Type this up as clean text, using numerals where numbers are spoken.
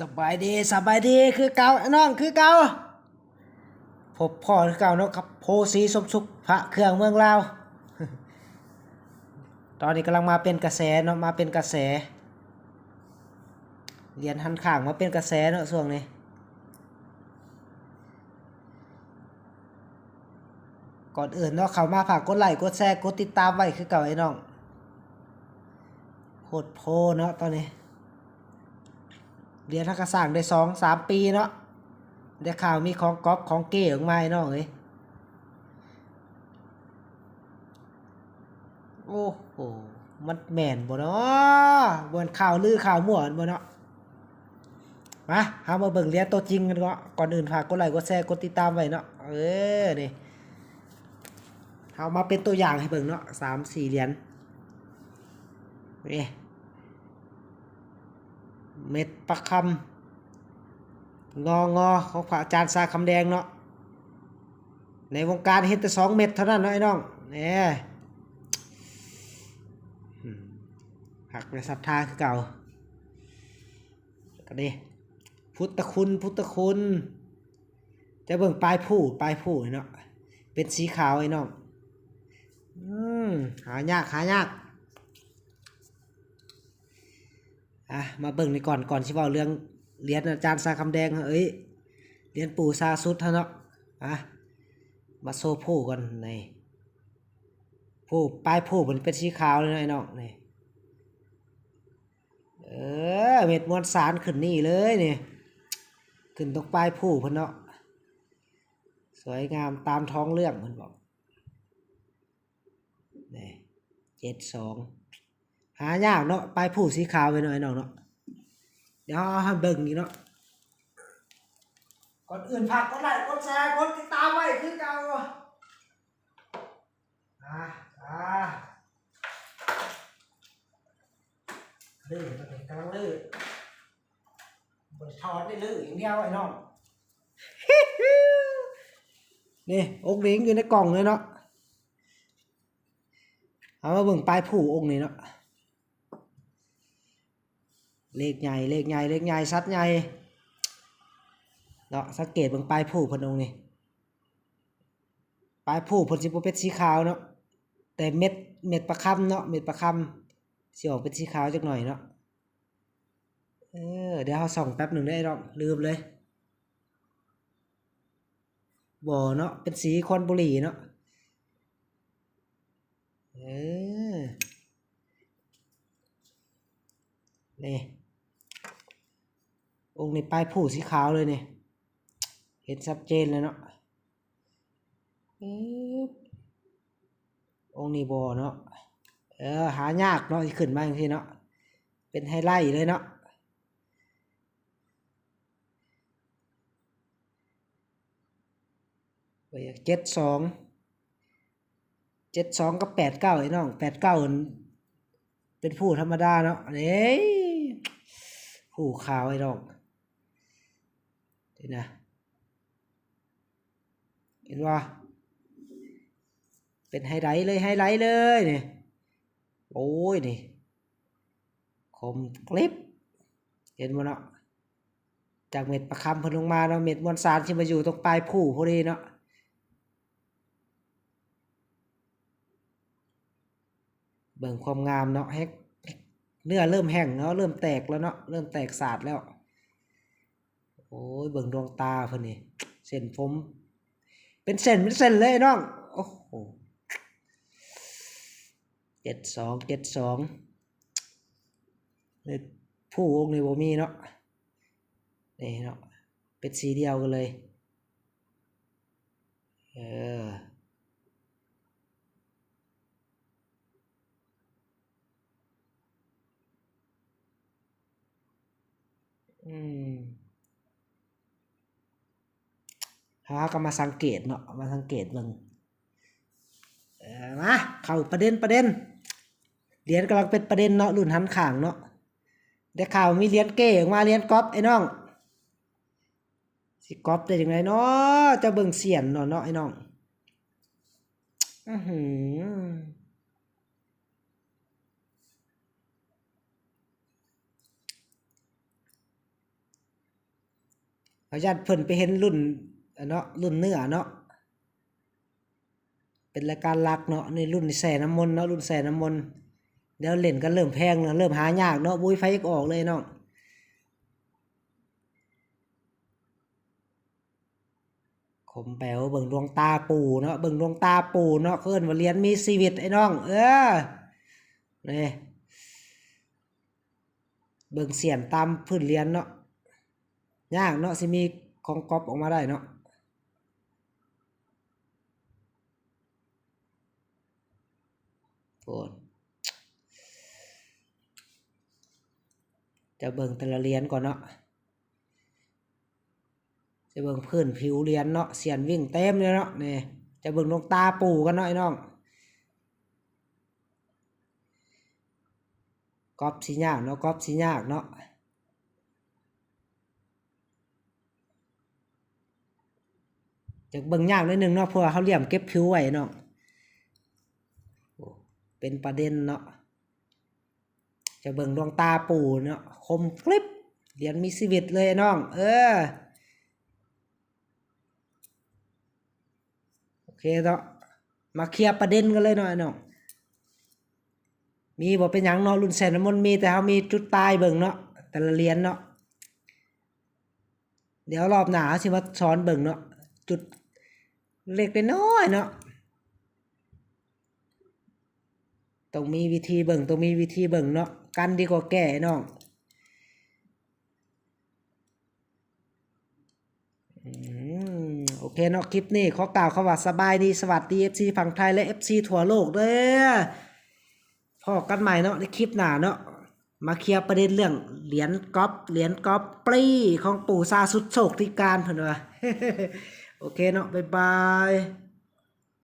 สบายดีคือเก่าน้องคือเก่าพบพ่อคือเก่าเนาะครับโพสีสมสุขพระเครื่องเมืองลาวตอนนี้กำลังมาเป็นกระแสเนาะมาเป็นกระแสเรียนหันข้างมาเป็นกระแสเนาะช่วงนี้ก่อนอื่นเนาะเข้ามาฝากกดไลค์กดแชร์กดติดตามไว้คือเก่าไอ้น้องโคตรโพเนาะตอนนี้เรียนทักษะสร้างได้2-3 ปีเนาะได้ข่าวมีของก๊อปของเก๋ออกมาไอ้น้องเอ้ยโอ้โหมันแม่นบ่เนาะบ่นข่าวลือข่าวมั่วบ่เนาะมาเฮามาเบิ่งเรียนตัวจริงกันก่อนอื่นฝากกดไลค์กดแชร์กดติดตามไว้เนาะนี่เฮามาเป็นตัวอย่างให้เบิ่งเนาะ3-4เหรียญนี่เม็ดประคำงอของพระอาจารย์สาคำแดงเนาะในวงการเห็นแต่2 เม็ดเท่านั้นเนาะไอ้น้องนี่หักในศรัทธาคือเก่าก็นี่พุทธคุณจะเบิ่งปลายผู้เนาะเป็นสีขาวไอ้น้องหายากมาเบิ่งในก่อนสิเว้าเรื่องเรียนอาจารย์สาคำแดงเอ้ยเรียนปู่ซาสุดเนาะมาโซผู้ก่อนนี่ผู้ปลายผู้มันเป็นสีขาวเลยนะไอ้น้องนี่เม็ดมวลสารขึ้นนี่เลยนี่ขึ้นตรงปลายผู้เพิ่นเนาะสวยงามตามท้องเรื่องเพิ่นบอกนี่72หายากเนาะปลายผู้สีขาวไปหน่อยน้องเนาะเดี๋ยวให้เบิ่งนี่เนาะก่อนอื่นฝากกดไลค์กดแชร์กดติดตามไว้คือเก่าลื้อมันเป็นกำลังลื้อบนช้อนได้ลื้ออย่างเดียวไอ้น้องนี่องค์นี้อยู่ในกล่องเลยเนาะเอามาเบิ่งปลายผู้องค์นี้เนาะเลขใหญ่ชัดใหญ่เนาะสังเกตเบิ่งปลายผู้เพิ่นองค์นี้ปลายผู้เพิ่นสิบ่เป็นสีขาวเนาะแต่เม็ดประคำเนาะเม็ดประคำสิออกเป็นสีขาวจักหน่อยเนาะเดี๋ยวเฮาส่องแป๊บนึงได้ดอกลืมเลยบ่เนาะเป็นสีควันบุหรี่เนาะนี่องค์นี้ปลายผู้สีขาวเลยนี่เห็นชัดเจนเลยเนาะองค์นี้บ่เนาะหายากเนาะที่ขึ้นมาจังซี่เนาะเป็นไฮไลท์เลยเนาะ72กับ89ไอ้น้อง89เป็นผู้ธรรมดาเนาะผู้ขาวไอ้น้องนี่นะเห็นว่าเป็นไฮไลท์เลยนี่โอ้ยนี่คมกลิบเห็นบ่เนาะจากเม็ดประคำเพิ่นลงมาเนาะเม็ดมวลสารที่มาอยู่ตรงปลายผู้พอดีเนาะเบิ่งความงามเนาะเนื้อเริ่มแห้งเนาะเริ่มแตกแล้วเนาะเริ่มแตกสาดแล้วโอ้ยเบิ่งดวงตาเพิ่นนี่เส้นผมเป็นเส้นเลยน้องโอ้โห72นี่ผู้องค์นี้บ่มีเนาะนี่เนาะเป็นสีเดียวกันเลยเขาก็มาสังเกตเนาะมาสังเกตเบิ่งมาเข้าประเด็นเหรียญกำลังเป็นประเด็นเนาะรุ่นหันข้างเนาะได้ข่าวมีเหรียญเก้ออกมาเหรียญก๊อปไอ้น้องสิก๊อปได้จังไดเนาะจะเบิ่งเสียนเนาะไอ้น้อง เขาญาติเพิ่นไปเห็นรุ่นเนาะรุ่นเนื้อเนาะเป็นรายการหลักเนาะในรุ่นแส่น้ำมนต์เนาะรุ่นแส่น้ำมนต์เดี๋ยวเล่นกันเริ่มแพงแล้วเริ่มหายากเนาะบุ้ยไฟก็ออกเลยเนาะคมแป๋วเบิ่งดวงตาปู่เนาะเบิ่งดวงตาปู่เนาะเอิ้นว่าเรียนมีชีวิตไอ้น้องนี่เบิ่งเสียนตามพื้นเรียนเนาะยากเนาะสิมีของก๊อปออกมาได้เนาะโอนจะเบิ่งแต่ละเรียนก่อนเนาะจะเบิ่งพื้นผิวเรียนเนาะเสียนวิ่งเต็มเลยเนาะนี่จะเบิ่งดวงตาปู่กันเนาะไอ้น้องก๊อปสิยากเนาะก๊อปสิยากเนาะจะเบิ่งยากนิดนึงเนาะเพราะว่าเขาเหลี่ยมเก็บผิวไว้เนาะเป็นประเด็นเนาะจะเบิ่งดวงตาปู่เนาะคมกริบเรียนมีชีวิตเลยน้องโอเคเนาะมาเคลียร์ประเด็นกันเลยเนาะน้องมีบ่เป็นหยังเนาะรุ่นแสนน้ำมนต์มีแต่เขามีจุดตายเบิ่งเนาะแต่ละเรียนเนาะเดี๋ยวรอบหน้าสิมาสอนเบิ่งเนาะจุดเล็กน้อยเนาะต้องมีวิธีเบิ่งต้องมีวิธีเบิ่งเนาะกันดีกว่าแก่น้องโอเคเนาะคลิปนี้ขอกล่าวคำว่าสบายดีสวัสดี FC ฝั่งไทยและ FC ทั่วโลกเด้อพอกันใหม่เนาะในคลิปหน้าเนาะมาเคลียร์ประเด็นเรื่องเหรียญก๊อปปรีของปู่ซาสุดโชคที่การเพิ่นว่า โอเคเนาะบ๊ายบาย